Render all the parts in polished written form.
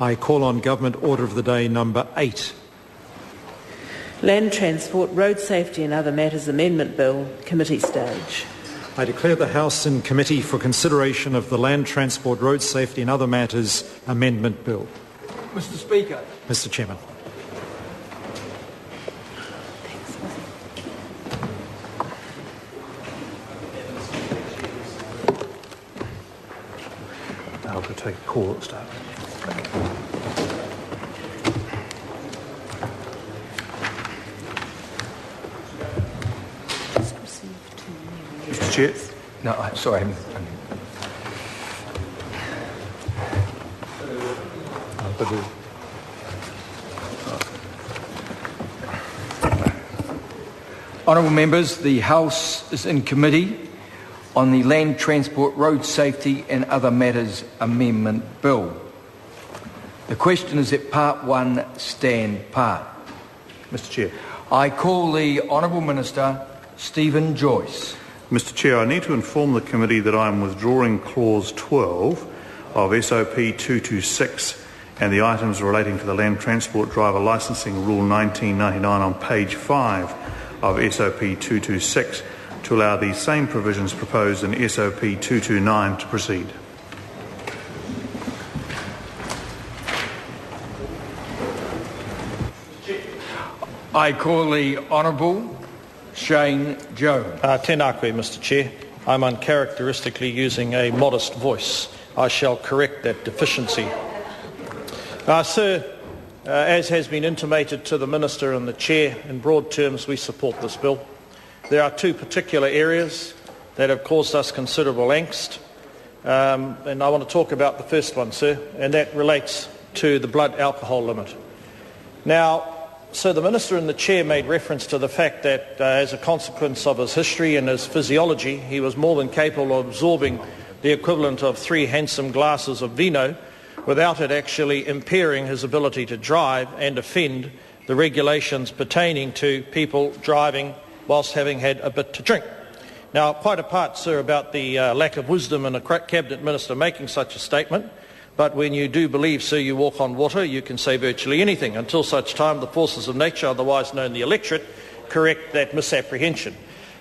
I call on Government Order of the Day number 8. Land Transport, Road Safety and Other Matters Amendment Bill, committee stage. I declare the House in committee for consideration of the Land Transport, Road Safety and Other Matters Amendment Bill. Mr. Speaker. Mr. Chairman. I'll go take a call at the start. Mr. Chair. No, sorry. Honourable members, the House is in committee on the Land Transport, Road Safety and Other Matters Amendment Bill. The question is that Part 1 stand part. Mr. Chair. I call the Honourable Minister Stephen Joyce. Mr. Chair, I need to inform the committee that I am withdrawing Clause 12 of SOP 226 and the items relating to the Land Transport Driver Licensing Rule 1999 on page 5 of SOP 226 to allow these same provisions proposed in SOP 229 to proceed. I call the Honourable Shane Jones. Tēnā koe, Mr. Chair. I'm uncharacteristically using a modest voice. I shall correct that deficiency. Sir, as has been intimated to the Minister and the Chair, in broad terms we support this bill. There are two particular areas that have caused us considerable angst, and I want to talk about the first one, sir, and that relates to the blood alcohol limit. Now, so the Minister and the Chair made reference to the fact that as a consequence of his history and his physiology, he was more than capable of absorbing the equivalent of 3 handsome glasses of vino without it actually impairing his ability to drive and offend the regulations pertaining to people driving whilst having had a bit to drink. Now, quite apart, sir, about the lack of wisdom in a Cabinet Minister making such a statement, but when you do believe, sir, you walk on water, you can say virtually anything until such time the forces of nature, otherwise known the electorate, correct that misapprehension.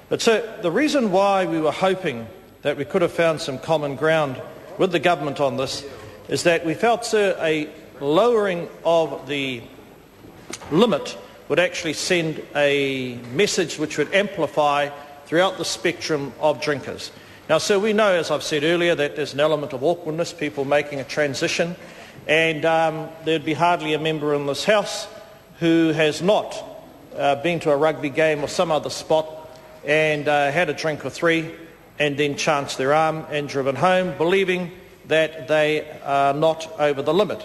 But, sir, the reason why we were hoping that we could have found some common ground with the government on this is that we felt, sir, a lowering of the limit would actually send a message which would amplify throughout the spectrum of drinkers. Now, sir, we know, as I've said earlier, that there's an element of awkwardness, people making a transition, and there'd be hardly a member in this House who has not been to a rugby game or some other spot and had a drink or 3 and then chanced their arm and driven home, believing that they are not over the limit.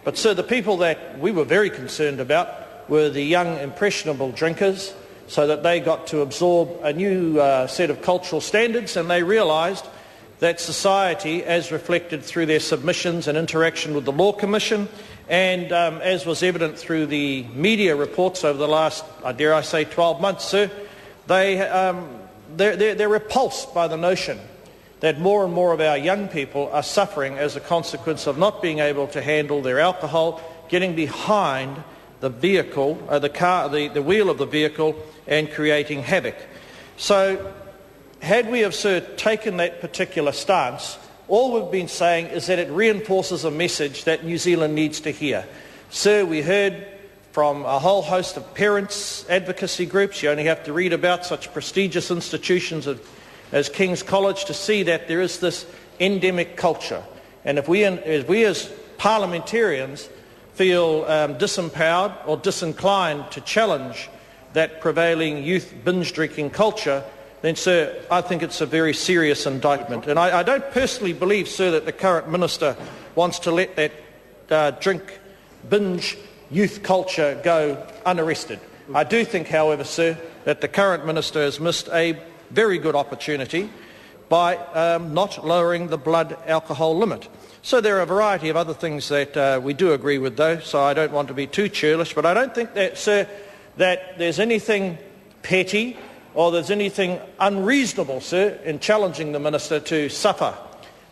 But, sir, the people that we were very concerned about were the young, impressionable drinkers, so that they got to absorb a new set of cultural standards, and they realised that society, as reflected through their submissions and interaction with the Law Commission, and as was evident through the media reports over the last, dare I say, 12 months, sir, they're repulsed by the notion that more and more of our young people are suffering as a consequence of not being able to handle their alcohol, getting behind the vehicle, the wheel of the vehicle, and creating havoc. So, had we have, sir, taken that particular stance, all we've been saying is that it reinforces a message that New Zealand needs to hear. Sir, we heard from a whole host of parents' advocacy groups. You only have to read about such prestigious institutions as King's College to see that there is this endemic culture. And if we as parliamentarians feel disempowered or disinclined to challenge that prevailing youth binge drinking culture, then, sir, I think it's a very serious indictment. And I don't personally believe, sir, that the current minister wants to let that binge youth culture go unarrested. I do think, however, sir, that the current minister has missed a very good opportunity by not lowering the blood alcohol limit. So there are a variety of other things that we do agree with, though, so I don't want to be too churlish, but I don't think that, sir, that there's anything petty or there's anything unreasonable, sir, in challenging the minister to suffer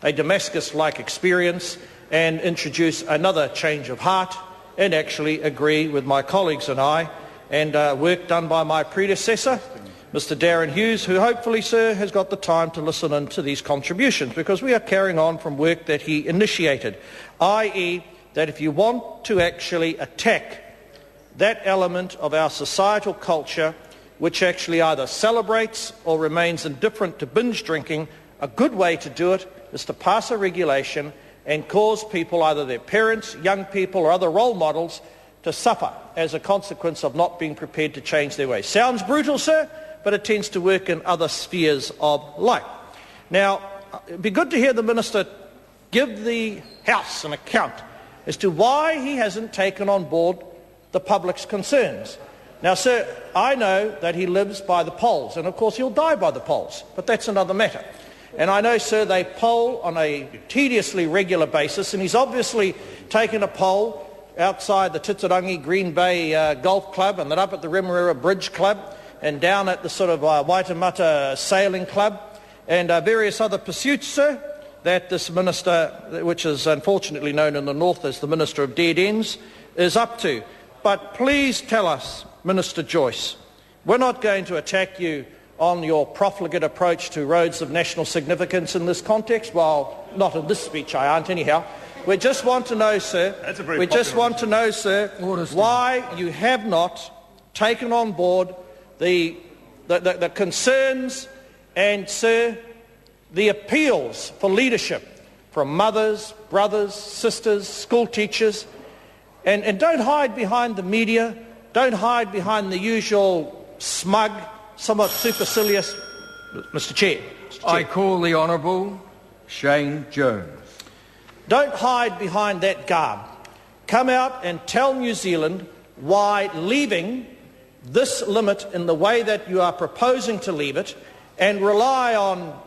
a Damascus-like experience and introduce another change of heart and actually agree with my colleagues and I and work done by my predecessor, Mr Darren Hughes, who hopefully, sir, has got the time to listen in to these contributions, because we are carrying on from work that he initiated, i.e. that if you want to actually attack that element of our societal culture which actually either celebrates or remains indifferent to binge drinking, a good way to do it is to pass a regulation and cause people, either their parents, young people or other role models, to suffer as a consequence of not being prepared to change their ways. Sounds brutal, sir, but it tends to work in other spheres of life. Now, it'd be good to hear the Minister give the House an account as to why he hasn't taken on board the public's concerns. Now, sir, I know that he lives by the polls, and of course he'll die by the polls, but that's another matter. And I know, sir, they poll on a tediously regular basis, and he's obviously taken a poll outside the Titirangi Green Bay Golf Club, and then up at the Remuera Bridge Club, and down at the sort of Waitemata Sailing Club, and various other pursuits, sir, that this minister, which is unfortunately known in the north as the Minister of Dead Ends, is up to. But please tell us, Minister Joyce, we're not going to attack you on your profligate approach to roads of national significance in this context. Well, not in this speech, I aren't anyhow. We just want to know, sir, why you have not taken on board the concerns and, sir, the appeals for leadership from mothers, brothers, sisters, school teachers. And don't hide behind the media, don't hide behind the usual smug, somewhat supercilious... Mr Chair. I call the Honourable Shane Jones. Don't hide behind that garb. Come out and tell New Zealand why leaving this limit in the way that you are proposing to leave it, and rely on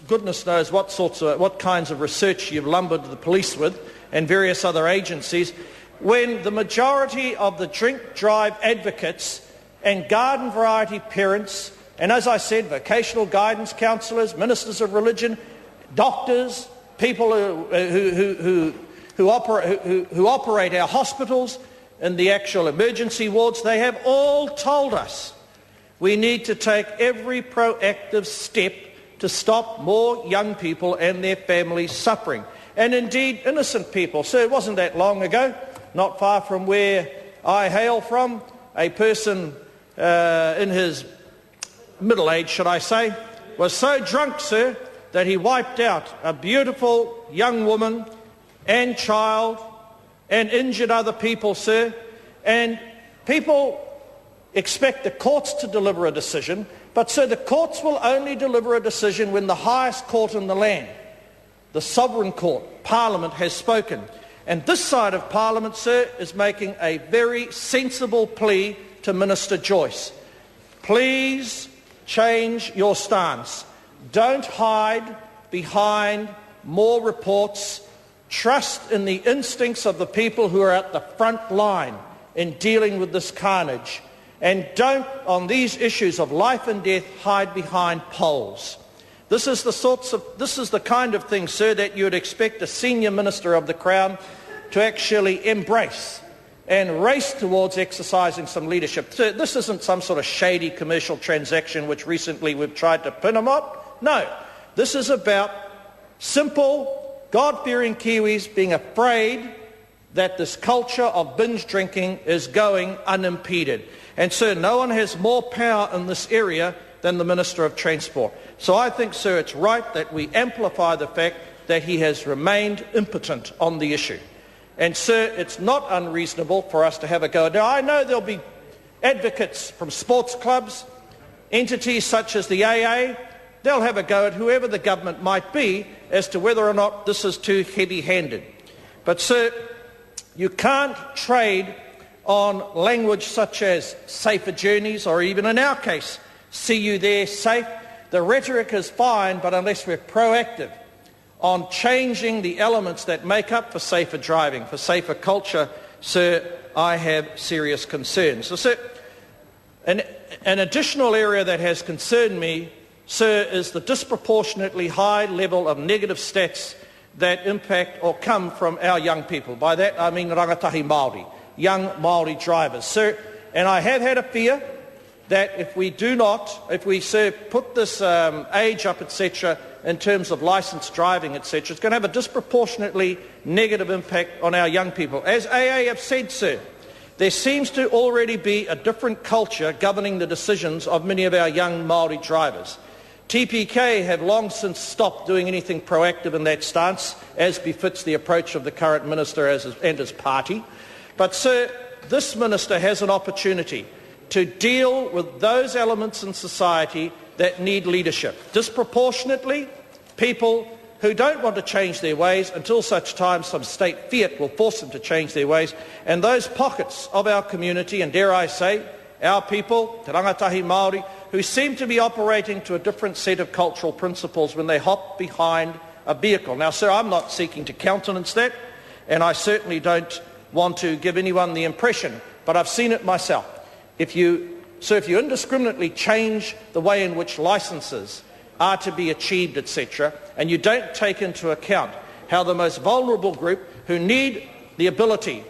goodness knows what kinds of research you've lumbered the police with and various other agencies, when the majority of the drink drive advocates and garden variety parents, and as I said, vocational guidance counsellors, ministers of religion, doctors, people who operate our hospitals and the actual emergency wards, they have all told us we need to take every proactive step to stop more young people and their families suffering. And indeed, innocent people. So it wasn't that long ago, not far from where I hail from, a person in his middle age, should I say, was so drunk, sir, that he wiped out a beautiful young woman and child and injured other people, sir. And people expect the courts to deliver a decision, but, sir, the courts will only deliver a decision when the highest court in the land, the sovereign court, Parliament, has spoken. And this side of Parliament, sir, is making a very sensible plea to Minister Joyce. Please change your stance. Don't hide behind more reports. Trust in the instincts of the people who are at the front line in dealing with this carnage. And don't, on these issues of life and death, hide behind polls. This is the kind of thing, sir, that you would expect a senior minister of the Crown to actually embrace and race towards exercising some leadership. Sir, this isn't some sort of shady commercial transaction which recently we've tried to pin him up. No, this is about simple, God-fearing Kiwis being afraid that this culture of binge drinking is going unimpeded. And, sir, no one has more power in this area than the Minister of Transport. So I think, sir, it's right that we amplify the fact that he has remained impotent on the issue. And, sir, it's not unreasonable for us to have a go. Now, I know there'll be advocates from sports clubs, entities such as the AA, they'll have a go at whoever the government might be as to whether or not this is too heavy-handed. But, sir, you can't trade on language such as safer journeys, or even in our case, see you there safe. The rhetoric is fine, but unless we're proactive on changing the elements that make up for safer driving, for safer culture, sir, I have serious concerns. So, sir, an additional area that has concerned me, sir, is the disproportionately high level of negative stats that impact or come from our young people. By that I mean rangatahi Māori, young Māori drivers. Sir, and I have had a fear that if we put this age up, etc., in terms of licensed driving, etc., it's going to have a disproportionately negative impact on our young people. As AA have said, sir, there seems to already be a different culture governing the decisions of many of our young Māori drivers. TPK have long since stopped doing anything proactive in that stance, as befits the approach of the current minister and his party. But, sir, this minister has an opportunity to deal with those elements in society that need leadership. Disproportionately, people who don't want to change their ways until such time some state fiat will force them to change their ways, and those pockets of our community, and dare I say, our people, te rangatahi Māori, who seem to be operating to a different set of cultural principles when they hop behind a vehicle. Now, sir, I'm not seeking to countenance that, and I certainly don't want to give anyone the impression, but I've seen it myself. If you indiscriminately change the way in which licences are to be achieved, etc., and you don't take into account how the most vulnerable group who need the ability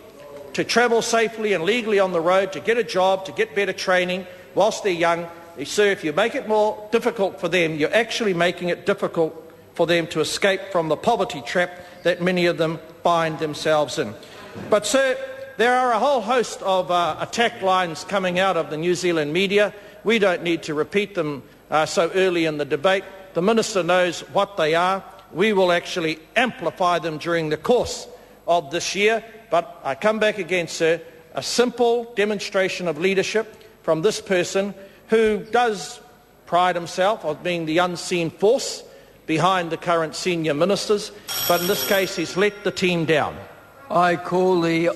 to travel safely and legally on the road, to get a job, to get better training whilst they're young, sir, if you make it more difficult for them, you're actually making it difficult for them to escape from the poverty trap that many of them find themselves in. But, sir, there are a whole host of attack lines coming out of the New Zealand media. We don't need to repeat them so early in the debate. The Minister knows what they are. We will actually amplify them during the course of this year. But I come back again, sir, a simple demonstration of leadership from this person who does pride himself on being the unseen force behind the current senior ministers, but in this case he's let the team down. I call the